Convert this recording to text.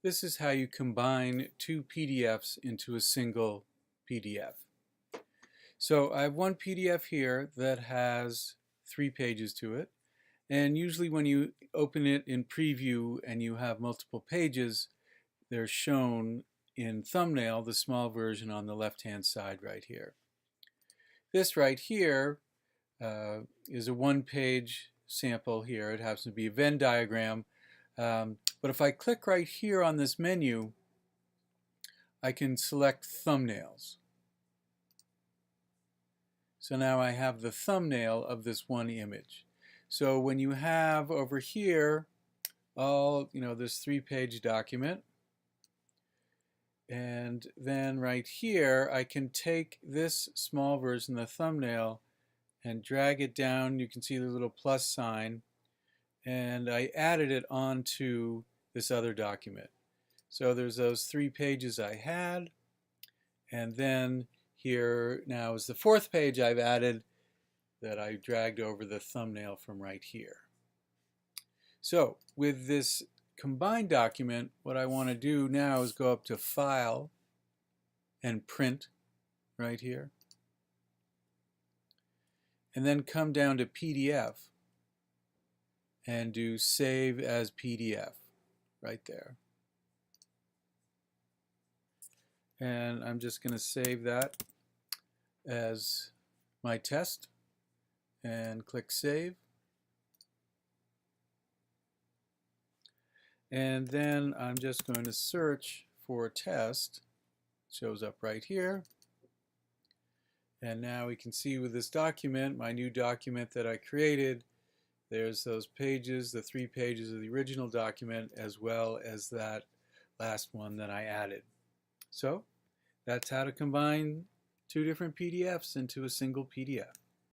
This is how you combine two PDFs into a single PDF. So I have one PDF here that has 3 pages to it, and usually when you open it in preview and you have multiple pages, they're shown in thumbnail, the small version on the left-hand side right here. This right here is a one-page sample here. It happens to be a Venn diagram. But if I click right here on this menu, I can select thumbnails. So now I have the thumbnail of this one image. So when you have over here this 3-page document, and then right here I can take this small version, the thumbnail, and drag it down. You can see the little plus sign, and I added it onto this other document. So there's those 3 pages I had, and then here now is the 4th page I've added that I dragged over the thumbnail from right here. So with this combined document, what I want to do now is go up to File and Print right here, and then come down to PDF and do Save as PDF right there. And I'm just going to save that as my test and click Save. And then I'm just going to search for test. It shows up right here. And now we can see with this document, my new document that I created, there's those pages, the 3 pages of the original document, as well as that last one that I added. So that's how to combine 2 different PDFs into a single PDF.